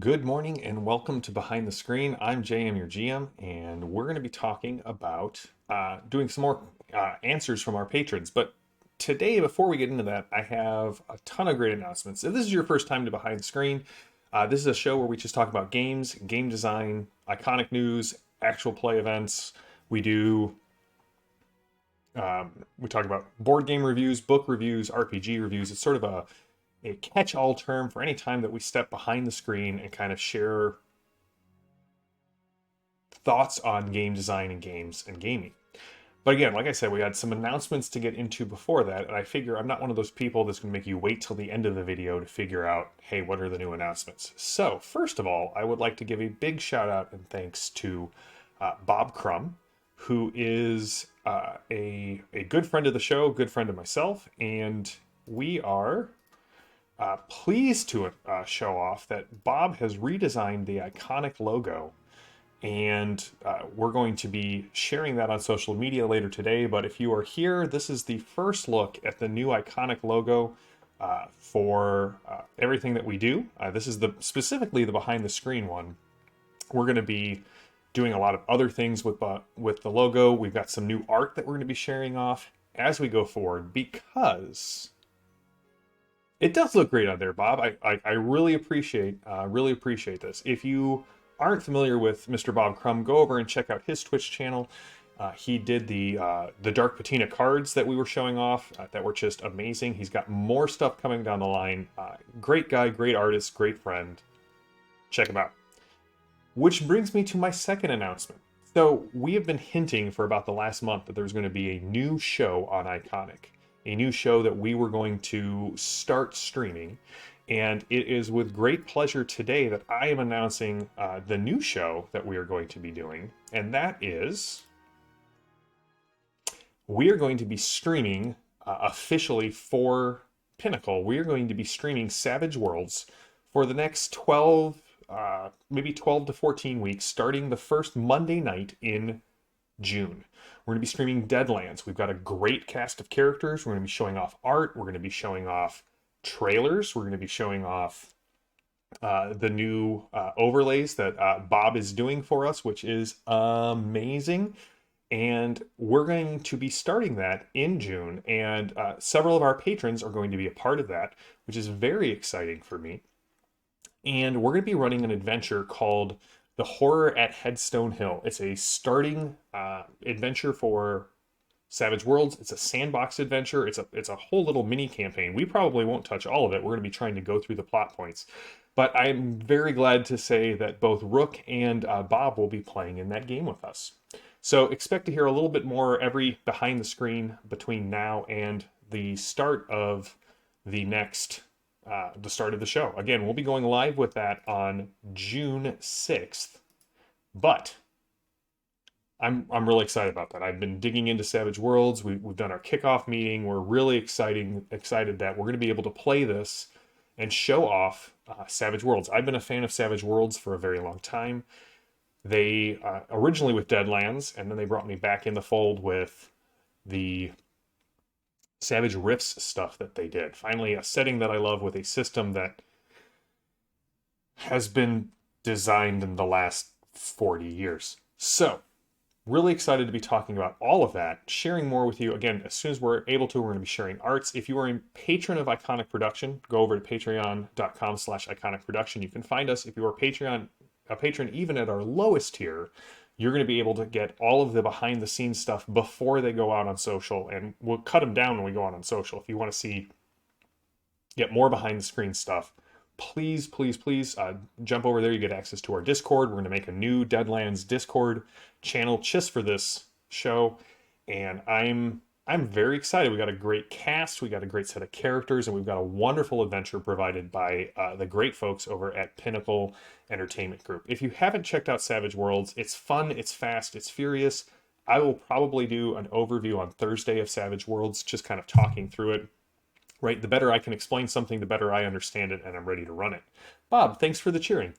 Good morning and welcome to Behind the Screen. I'm JM, your GM, and we're going to be talking about doing some more answers from our patrons. But today, before we get into that, I have a ton of great announcements. If this is your first time to Behind the Screen, this is a show where we just talk about games, game design, iconic news, actual play events. We do we talk about board game reviews, book reviews, RPG reviews. It's sort of a catch-all term for any time that we step behind the screen and kind of share thoughts on game design and games and gaming. But again, like I said, we had some announcements to get into before that, and I figure I'm not one of those people that's going to make you wait till the end of the video to figure out, hey, what are the new announcements? So, first of all, I would like to give a big shout out and thanks to Bob Crumb, who is a good friend of the show, good friend of myself, and we are pleased to show off that Bob has redesigned the iconic logo, and we're going to be sharing that on social media later today. But if you are here, this is the first look at the new iconic logo for everything that we do. This is specifically the behind the screen one. We're going to be doing a lot of other things with the logo. We've got some new art that we're going to be sharing off as we go forward because it does look great on there, Bob. I really appreciate this. If you aren't familiar with Mr. Bob Crumb, go over and check out his Twitch channel. He did the Dark Patina cards that we were showing off that were just amazing. He's got more stuff coming down the line. Great guy, great artist, great friend. Check him out. Which brings me to my second announcement. So we have been hinting for about the last month that there's going to be a new show on Iconic. A new show that we were going to start streaming. And it is with great pleasure today that I am announcing the new show that we are going to be doing. And that is, we are going to be streaming officially for Pinnacle. We are going to be streaming Savage Worlds for the next 12, maybe 12 to 14 weeks, starting the first Monday night in June. We're going to be streaming Deadlands. We've got a great cast of characters. We're going to be showing off art. We're going to be showing off trailers. We're going to be showing off the new overlays that Bob is doing for us, which is amazing. And we're going to be starting that in June. And several of our patrons are going to be a part of that, which is very exciting for me. And we're going to be running an adventure called The Horror at Headstone Hill. It's a starting adventure for Savage Worlds. It's a sandbox adventure. It's a whole little mini campaign. We probably won't touch all of it. We're going to be trying to go through the plot points. But I'm very glad to say that both Rook and Bob will be playing in that game with us. So expect to hear a little bit more every behind the screen between now and the start of the start of the show. Again, we'll be going live with that on June 6th, but I'm really excited about that. I've been digging into Savage Worlds. We've done our kickoff meeting. We're really excited that we're going to be able to play this and show off Savage Worlds. I've been a fan of Savage Worlds for a very long time. They originally with Deadlands, and then they brought me back in the fold with the Savage Rifts stuff that they did. Finally, a setting that I love with a system that has been designed in the last 40 years. So, really excited to be talking about all of that, sharing more with you. Again, as soon as we're able to, we're going to be sharing arts. If you are a patron of Iconic Production, go over to patreon.com/Iconic Production. You can find us. If you are a patron even at our lowest tier, you're going to be able to get all of the behind the scenes stuff before they go out on social, and we'll cut them down when we go out on social. If you want to get more behind the screen stuff, please jump over there. You get access to our Discord. We're going to make a new Deadlands Discord channel just for this show, and I'm very excited. We got a great cast, we got a great set of characters, and we've got a wonderful adventure provided by the great folks over at Pinnacle Entertainment Group. If you haven't checked out Savage Worlds, it's fun, it's fast, it's furious. I will probably do an overview on Thursday of Savage Worlds, just kind of talking through it. Right, the better I can explain something, the better I understand it, and I'm ready to run it. Bob, thanks for the cheering.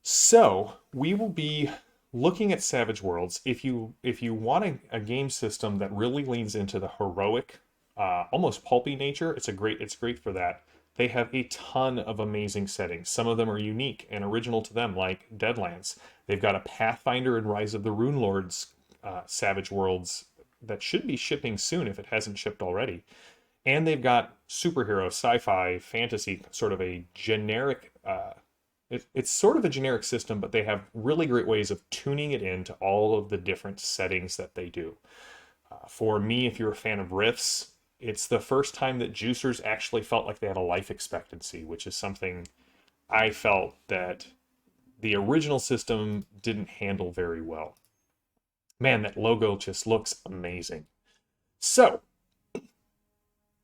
So, we will be looking at Savage Worlds. If you want a game system that really leans into the heroic, almost pulpy nature, it's great for that. They have a ton of amazing settings. Some of them are unique and original to them, like Deadlands. They've got a Pathfinder and Rise of the Runelords Savage Worlds that should be shipping soon if it hasn't shipped already. And they've got superhero, sci-fi, fantasy, sort of a generic. It's sort of a generic system, but they have really great ways of tuning it into all of the different settings that they do. For me, if you're a fan of Rifts, it's the first time that juicers actually felt like they had a life expectancy, which is something I felt that the original system didn't handle very well. Man, that logo just looks amazing. So,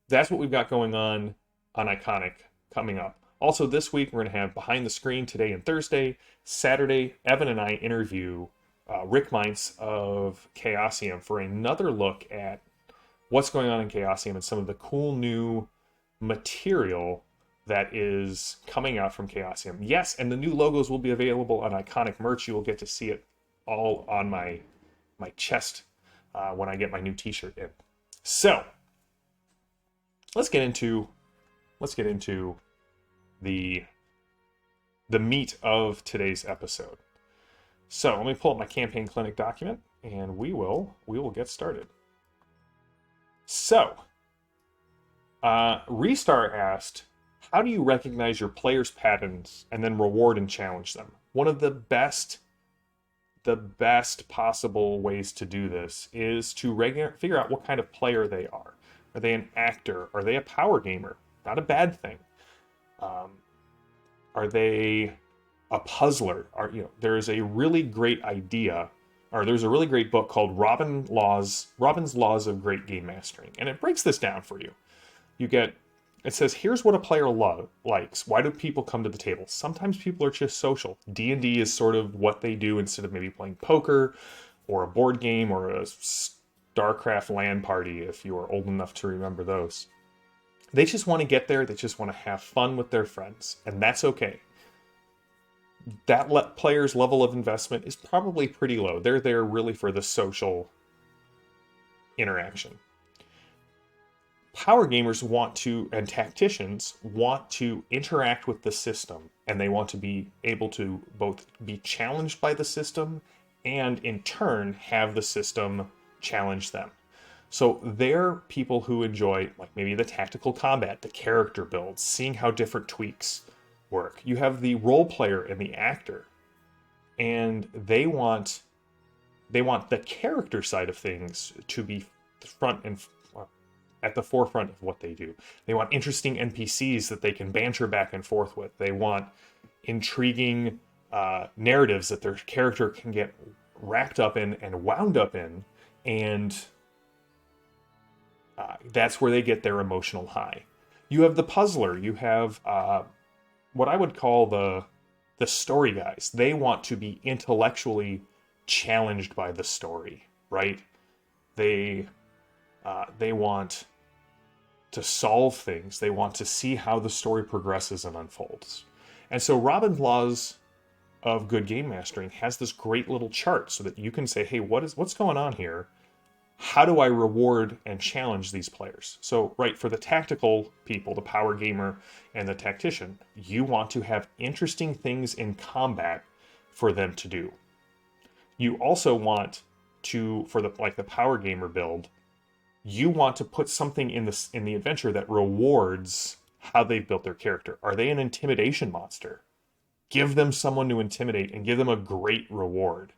that's what we've got going on Iconic coming up. Also, this week we're going to have Behind the Screen today and Thursday. Saturday, Evan and I interview Rick Meints of Chaosium for another look at what's going on in Chaosium and some of the cool new material that is coming out from Chaosium. Yes, and the new logos will be available on Iconic merch. You will get to see it all on my chest when I get my new t-shirt in. So, let's get into the meat of today's episode. So let me pull up my campaign clinic document, and we will get started. So, Restar asked, how do you recognize your players' patterns and then reward and challenge them? One of the best possible ways to do this is to figure out what kind of player they are. Are they an actor? Are they a power gamer? Not a bad thing. Are they a puzzler? There's a really great idea, or there's a really great book called Robin's Laws of Great Game Mastering, and it breaks this down for you. It says, here's what a player likes. Why do people come to the table? Sometimes people are just social. D&D is sort of what they do instead of maybe playing poker or a board game or a StarCraft LAN party, if you are old enough to remember those. They just want to get there. They just want to have fun with their friends, and that's okay. That player's level of investment is probably pretty low. They're there really for the social interaction. Power gamers and tacticians want to interact with the system, and they want to be able to both be challenged by the system and in turn have the system challenge them. So they're people who enjoy like maybe the tactical combat, the character builds, seeing how different tweaks work. You have the role player and the actor, and they want the character side of things to be at the forefront of what they do. They want interesting NPCs that they can banter back and forth with. They want intriguing narratives that their character can get wrapped up in and wound up in, and that's where they get their emotional high. You have the puzzler. You have what I would call the story guys. They want to be intellectually challenged by the story, right? They want to solve things. They want to see how the story progresses and unfolds. And so Robin's Laws of Good Game Mastering has this great little chart so that you can say, hey, what's going on here? How do I reward and challenge these players? So, right, for the tactical people, the power gamer and the tactician, you want to have interesting things in combat for them to do. You also want to, for the power gamer build, you want to put something in the adventure that rewards how they've built their character. Are they an intimidation monster? Give them someone to intimidate and give them a great reward.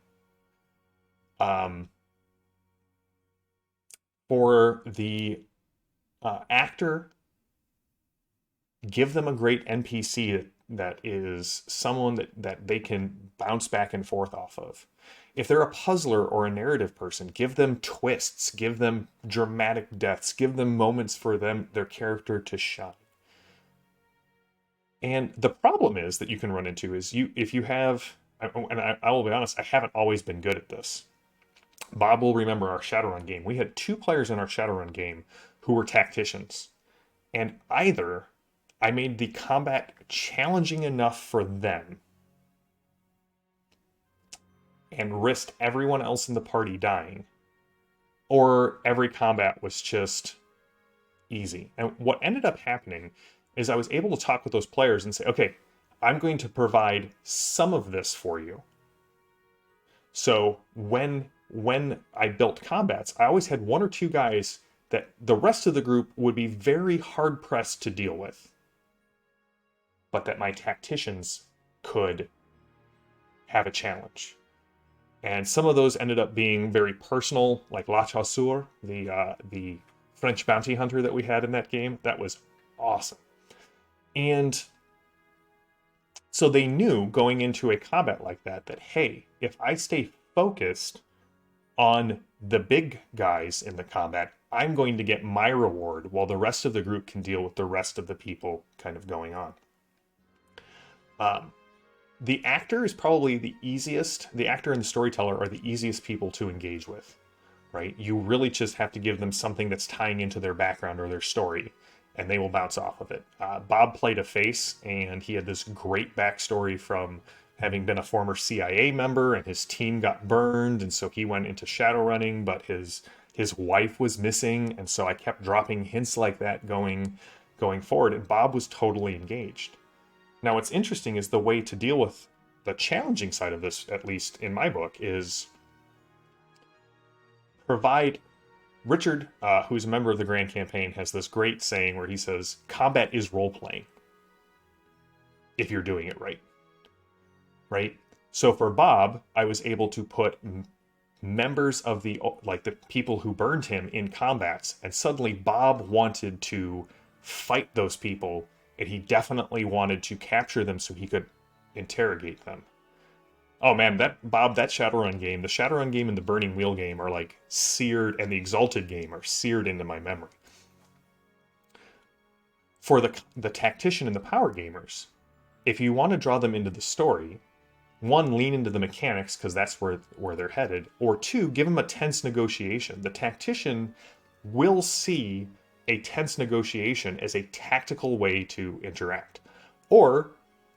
For the actor, give them a great NPC that is someone that they can bounce back and forth off of. If they're a puzzler or a narrative person, give them twists, give them dramatic deaths, give them moments for their character to shine. And the problem is that you can run into is if you have, and I will be honest, I haven't always been good at this. Bob will remember our Shadowrun game. We had 2 players in our Shadowrun game who were tacticians. And either I made the combat challenging enough for them and risked everyone else in the party dying, or every combat was just easy. And what ended up happening is I was able to talk with those players and say, okay, I'm going to provide some of this for you. So when I built combats, I always had one or two guys that the rest of the group would be very hard pressed to deal with, but that my tacticians could have a challenge. And some of those ended up being very personal, like La Chasseur, the French bounty hunter that we had in that game. That was awesome. And so they knew going into a combat like that, that, hey, if I stay focused on the big guys in the combat, I'm going to get my reward while the rest of the group can deal with the rest of the people kind of going on. The actor is probably the easiest, the actor and the storyteller are the easiest people to engage with, right? You really just have to give them something that's tying into their background or their story, and they will bounce off of it. Bob played a face, and he had this great backstory from having been a former CIA member, and his team got burned, and so he went into shadowrunning, but his wife was missing, and so I kept dropping hints like that going forward, and Bob was totally engaged. Now, what's interesting is the way to deal with the challenging side of this, at least in my book, is provide. Richard, who's a member of the Grand Campaign, has this great saying where he says, combat is role-playing if you're doing it right. Right? So for Bob, I was able to put members of the people who burned him in combats, and suddenly Bob wanted to fight those people, and he definitely wanted to capture them so he could interrogate them. Oh man, that Shadowrun game, the Shadowrun game and the Burning Wheel game are like seared, and the Exalted game are seared into my memory. For the tactician and the power gamers, if you want to draw them into the story, one, lean into the mechanics because that's where they're headed, or two, give them a tense negotiation. The tactician will see a tense negotiation as a tactical way to interact, or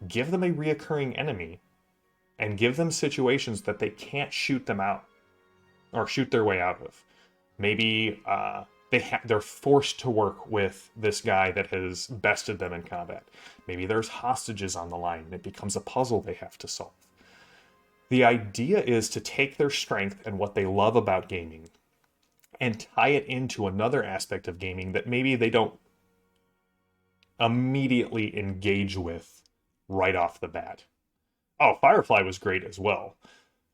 give them a reoccurring enemy and give them situations that they can't shoot them out or shoot their way out of. Maybe they're forced to work with this guy that has bested them in combat. Maybe there's hostages on the line and it becomes a puzzle they have to solve. The idea is to take their strength and what they love about gaming and tie it into another aspect of gaming that maybe they don't immediately engage with right off the bat. Oh, Firefly was great as well.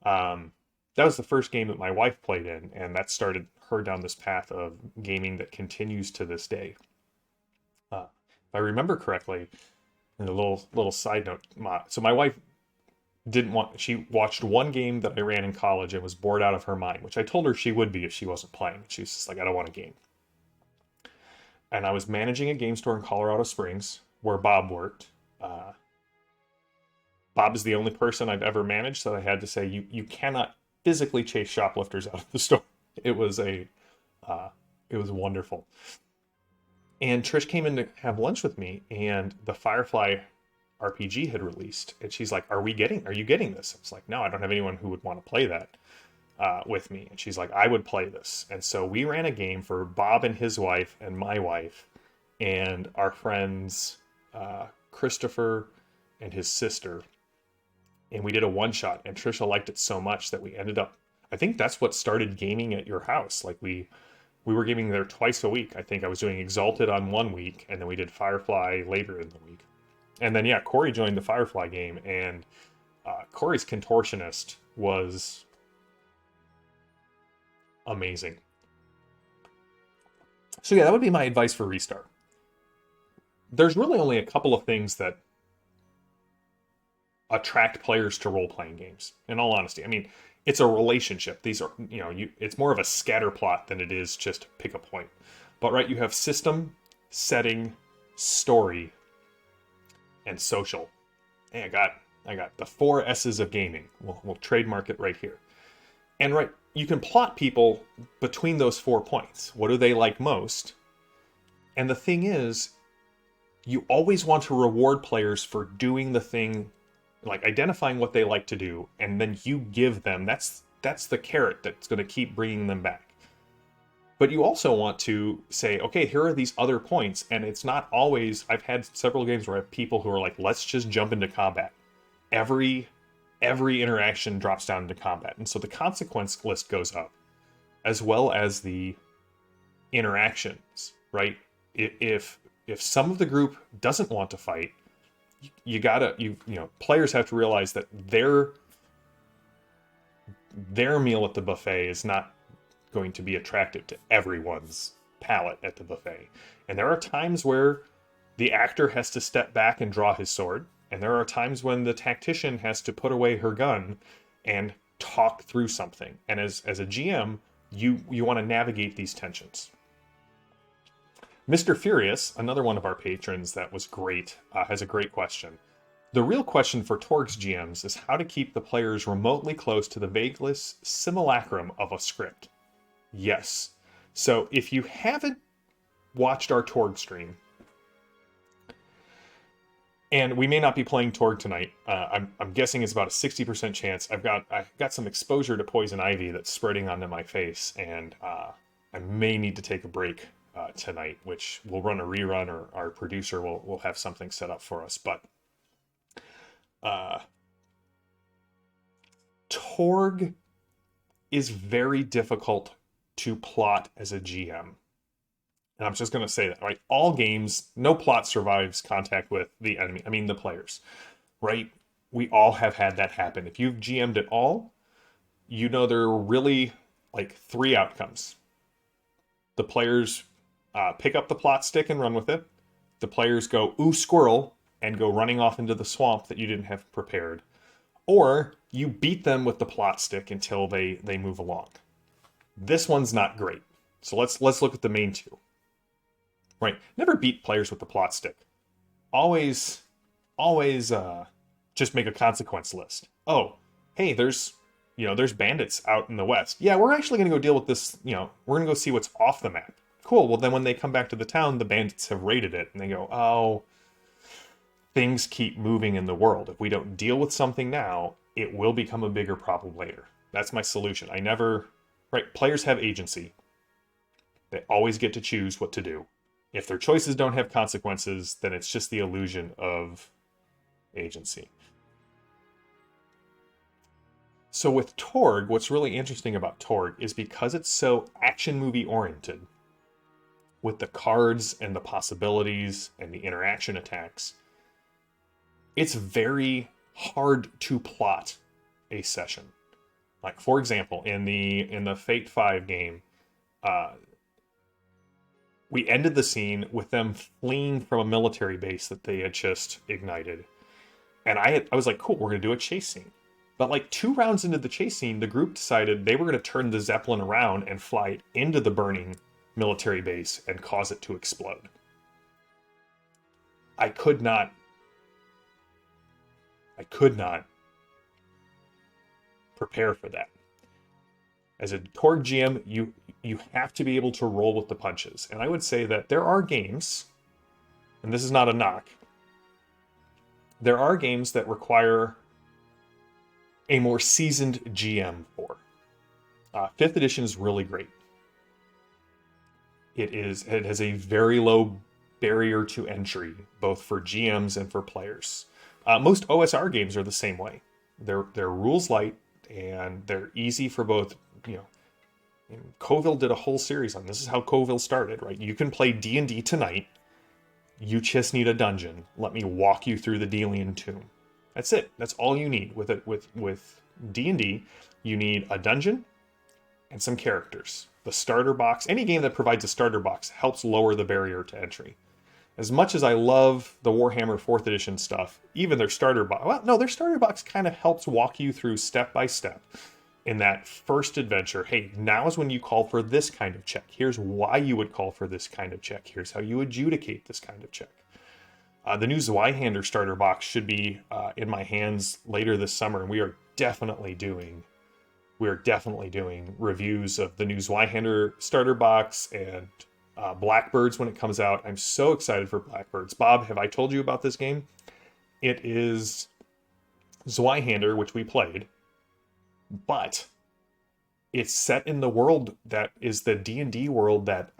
That was the first game that my wife played in, and that started her down this path of gaming that continues to this day. If I remember correctly, and a little side note, so my wife she watched one game that I ran in college and was bored out of her mind, which I told her she would be if she wasn't playing. She was just like, I don't want a game. And I was managing a game store in Colorado Springs where Bob worked. Bob is the only person I've ever managed, so I had to say, you cannot physically chase shoplifters out of the store. It was wonderful. And Trish came in to have lunch with me, and the Firefly RPG had released, and she's like, are you getting this? I was like, no, I don't have anyone who would want to play that with me. And she's like, I would play this. And so we ran a game for Bob and his wife and my wife and our friends Christopher and his sister, and we did a one-shot, and Trisha liked it so much that we ended up, I think that's what started gaming at your house. Like we were gaming there twice a week. I think I was doing Exalted on one week, and then we did Firefly later in the week. And then, yeah, Corey joined the Firefly game, and Corey's Contortionist was amazing. So yeah, that would be my advice for Restart. There's really only a couple of things that attract players to role-playing games, in all honesty. I mean, it's a relationship. These are, it's more of a scatter plot than it is just pick a point. But right, you have system, setting, story, and social. Hey, I got the 4 S's of gaming. We'll trademark it right here. And right, you can plot people between those 4 points. What do they like most? And the thing is, you always want to reward players for doing the thing, like identifying what they like to do, and then you give them, that's the carrot that's going to keep bringing them back. But you also want to say, okay, here are these other points. And it's not always, I've had several games where I have people who are like, let's just jump into combat. Every interaction drops down into combat. And so the consequence list goes up, as well as the interactions, right? If some of the group doesn't want to fight, players have to realize that their meal at the buffet is not going to be attractive to everyone's palate at the buffet. And there are times where the actor has to step back and draw his sword, and there are times when the tactician has to put away her gun and talk through something. And as a GM, you want to navigate these tensions. Mr. Furious, another one of our patrons that was great, has a great question. The real question for Torg's GMs is how to keep the players remotely close to the vagueless simulacrum of a script. Yes. So if you haven't watched our Torg stream, and we may not be playing Torg tonight, I'm guessing it's about a 60% chance. I've got some exposure to poison ivy that's spreading onto my face, and I may need to take a break tonight, which we'll run a rerun, or our producer will have something set up for us. But Torg is very difficult to plot as a GM. And I'm just going to say that, right? All games, no plot survives contact with the enemy. I mean, the players, right? We all have had that happen. If you've GM'd at all, you know there are really like 3 outcomes. The players pick up the plot stick and run with it. The players go, ooh, squirrel, and go running off into the swamp that you didn't have prepared. Or you beat them with the plot stick until they move along. This one's not great. So let's look at the main 2. Right? Never beat players with the plot stick. Always just make a consequence list. Oh, hey, there's bandits out in the west. Yeah, we're actually going to go deal with this, we're going to go see what's off the map. Cool. Well, then when they come back to the town, the bandits have raided it, and they go, oh, things keep moving in the world. If we don't deal with something now, it will become a bigger problem later. That's my solution. Right, players have agency. They always get to choose what to do. If their choices don't have consequences, then it's just the illusion of agency. So with Torg, what's really interesting about Torg is because it's so action movie oriented, with the cards and the possibilities and the interaction attacks, it's very hard to plot a session. Like, for example, in the Fate 5 game, we ended the scene with them fleeing from a military base that they had just ignited. And I was like, cool, we're going to do a chase scene. But like 2 rounds into the chase scene, the group decided they were going to turn the Zeppelin around and fly it into the burning military base and cause it to explode. I could not prepare for that. As a Torg GM, you have to be able to roll with the punches. And I would say that there are games, and this is not a knock, there are games that require a more seasoned GM for. 5th edition is really great. It has a very low barrier to entry, both for GMs and for players. Most OSR games are the same way. They're rules light, and they're easy for both. Coville did a whole series on this. Is how Coville started, right? You can play D&D tonight. You just need a dungeon. Let me walk you through the Delian Tomb. That's it. That's all you need with it. With D&D, you need a dungeon and some characters. The starter box, any game that provides a starter box helps lower the barrier to entry. As much as I love the Warhammer 4th edition stuff, even their starter box, their starter box kind of helps walk you through step by step in that first adventure. Hey, now is when you call for this kind of check. Here's why you would call for this kind of check. Here's how you adjudicate this kind of check. The new Zweihander starter box should be in my hands later this summer, and we are definitely doing reviews of the new Zweihander starter box and Blackbirds when it comes out. I'm so excited for Blackbirds. Bob, have I told you about this game? It is Zweihander, which we played, but it's set in the world that is the D&D world that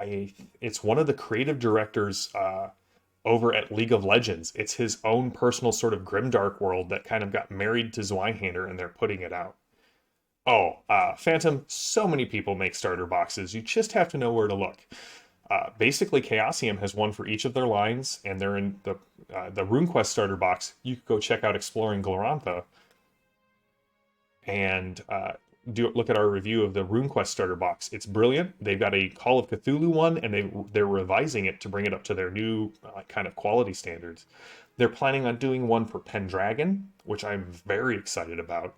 it's one of the creative directors over at League of Legends. It's his own personal sort of grimdark world that kind of got married to Zweihander, and they're putting it out. Oh, Phantom, so many people make starter boxes. You just have to know where to look. Basically, Chaosium has one for each of their lines, and they're in the RuneQuest starter box. You could go check out Exploring Glorantha and look at our review of the RuneQuest starter box. It's brilliant. They've got a Call of Cthulhu one, and they're revising it to bring it up to their new kind of quality standards. They're planning on doing one for Pendragon, which I'm very excited about.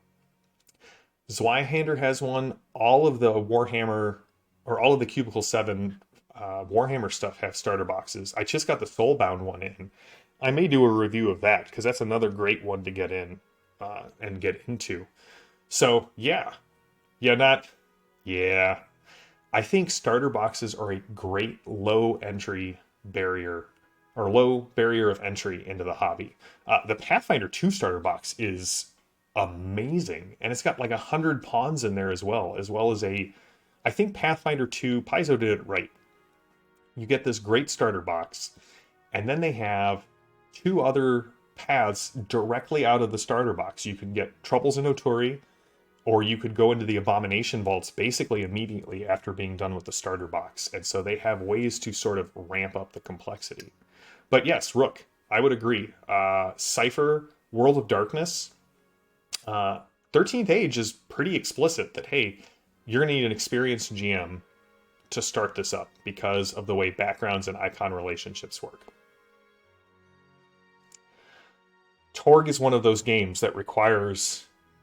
Zweihander has one. All of the Warhammer, or all of the Cubicle 7 Warhammer stuff have starter boxes. I just got the Soulbound one in. I may do a review of that because that's another great one to get in and get into. So yeah, yeah. I think starter boxes are a great low entry barrier or low barrier of entry into the hobby. The Pathfinder 2 starter box is amazing, and it's got like 100 pawns in there as well as I think Pathfinder 2, Paizo did it right. You get this great starter box, and then they have two other paths directly out of the starter box. You can get Troubles in Oturi, or you could go into the Abomination Vaults basically immediately after being done with the starter box. And so they have ways to sort of ramp up the complexity. But yes, Rook, I would agree. Cypher, World of Darkness, 13th Age is pretty explicit that, hey, you're going to need an experienced GM to start this up because of the way backgrounds and icon relationships work. Torg is one of those games that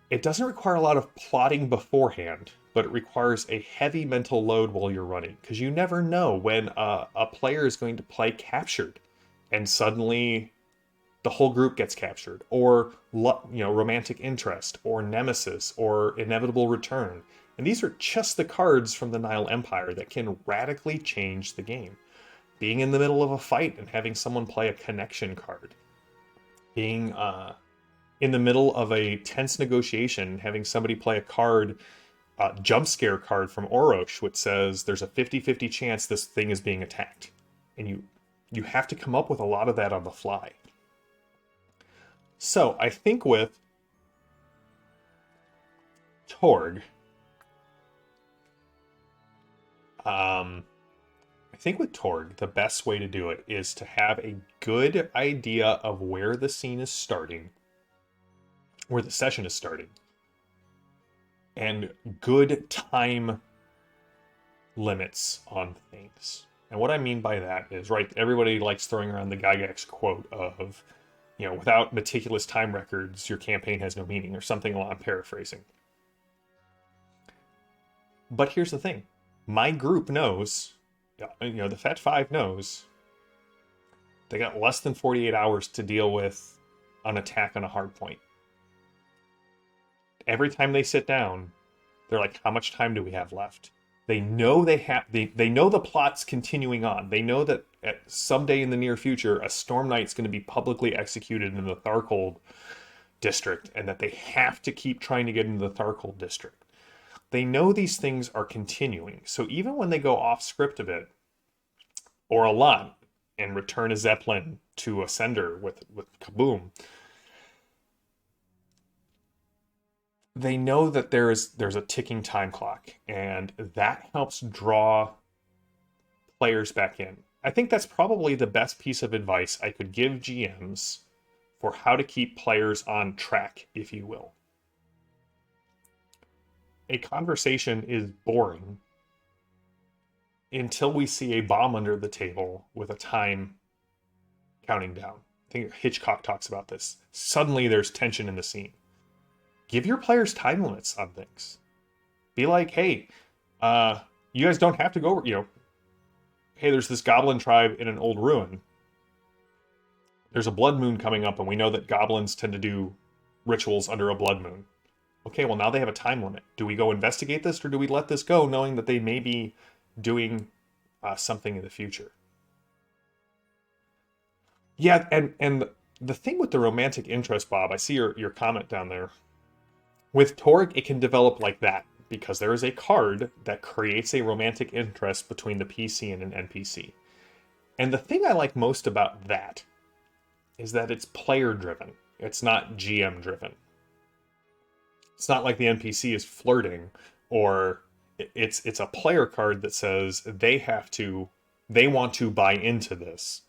it doesn't require a lot of plotting beforehand, but it requires a heavy mental load while you're running, because you never know when a player is going to play captured and suddenly the whole group gets captured, or romantic interest, or nemesis, or inevitable return. And these are just the cards from the Nile Empire that can radically change the game. Being in the middle of a fight and having someone play a connection card. Being in the middle of a tense negotiation and having somebody play a card, jump scare card from Orosh, which says there's a 50-50 chance this thing is being attacked. And you have to come up with a lot of that on the fly. So I think with Torg, the best way to do it is to have a good idea of where the scene is starting, where the session is starting, and good time limits on things. And what I mean by that is, right, everybody likes throwing around the Gygax quote of, without meticulous time records, your campaign has no meaning, or something along, I'm paraphrasing. But here's the thing. My group knows, the Fat Five knows, they got less than 48 hours to deal with an attack on a hard point. Every time they sit down, they're like, how much time do we have left? They know they know the plot's continuing on. They know that at someday in the near future, a Storm Knight's going to be publicly executed in the Tharkold district, and that they have to keep trying to get into the Tharkold district. They know these things are continuing. So even when they go off script a bit, or a lot, and return a Zeppelin to a sender with Kaboom, they know that there's a ticking time clock, and that helps draw players back in. I think that's probably the best piece of advice I could give GMs for how to keep players on track, if you will. A conversation is boring until we see a bomb under the table with a time counting down. I think Hitchcock talks about this. Suddenly there's tension in the scene. Give your players time limits on things. Be like, hey, you guys don't have to go, hey, there's this goblin tribe in an old ruin. There's a blood moon coming up, and we know that goblins tend to do rituals under a blood moon. Okay, well, now they have a time limit. Do we go investigate this, or do we let this go, knowing that they may be doing something in the future? Yeah, and the thing with the romantic interest, Bob, I see your comment down there. With Torg, it can develop like that. because there is a card that creates a romantic interest between the PC and an NPC. And the thing I like most about that is that it's player driven. It's not GM driven. It's not like the NPC is flirting, or it's a player card that says they want to buy into this.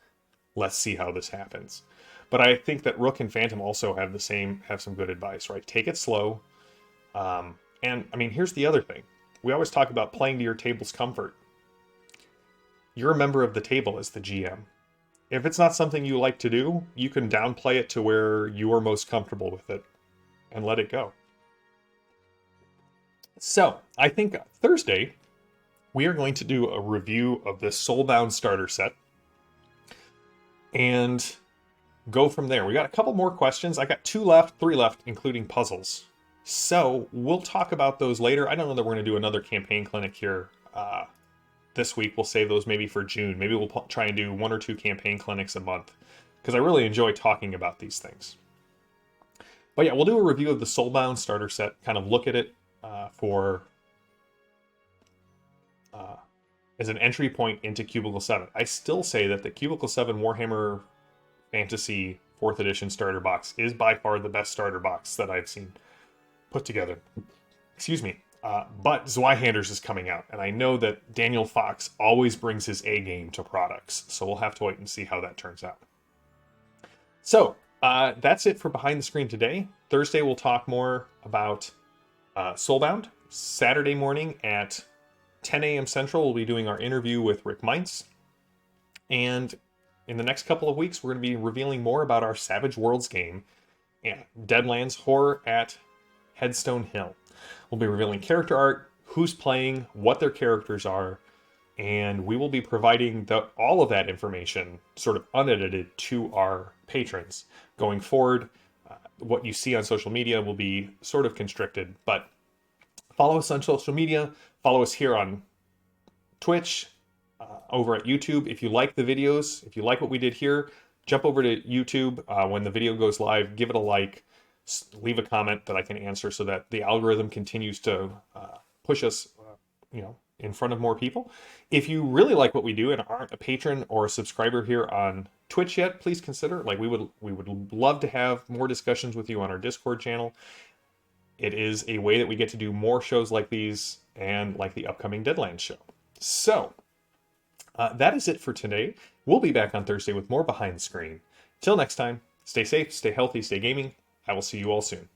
Let's see how this happens. But I think that Rook and Phantom also have some good advice, right? Take it slow. And I mean, here's the other thing. We always talk about playing to your table's comfort. You're a member of the table as the GM. If it's not something you like to do, you can downplay it to where you are most comfortable with it and let it go. So, I think Thursday, we are going to do a review of this Soulbound starter set and go from there. We got a couple more questions. I got 3 left, including puzzles. So, we'll talk about those later. I don't know that we're going to do another campaign clinic here this week. We'll save those maybe for June. Maybe we'll try and do 1 or 2 campaign clinics a month, because I really enjoy talking about these things. But yeah, we'll do a review of the Soulbound starter set, kind of look at it as an entry point into Cubicle 7. I still say that the Cubicle 7 Warhammer Fantasy 4th edition starter box is by far the best starter box that I've seen put together. Excuse me. But Zweihanders is coming out, and I know that Daniel Fox always brings his A game to products, so we'll have to wait and see how that turns out. So, that's it for Behind the Screen today. Thursday we'll talk more about Soulbound. Saturday morning at 10 a.m. Central, we'll be doing our interview with Rick Mintz. And in the next couple of weeks, we're going to be revealing more about our Savage Worlds game, Deadlands Horror at Headstone Hill. We'll be revealing character art, who's playing, what their characters are, and we will be providing all of that information sort of unedited to our patrons. Going forward, what you see on social media will be sort of constricted, but follow us on social media, follow us here on Twitch, over at YouTube. If you like the videos, if you like what we did here, jump over to YouTube when the video goes live, give it a like, leave a comment that I can answer so that the algorithm continues to push us, in front of more people. If you really like what we do and aren't a patron or a subscriber here on Twitch yet, please consider. We would love to have more discussions with you on our Discord channel. It is a way that we get to do more shows like these and like the upcoming Deadlands show. So, that is it for today. We'll be back on Thursday with more Behind the Screen. Till next time, stay safe, stay healthy, stay gaming. I will see you all soon.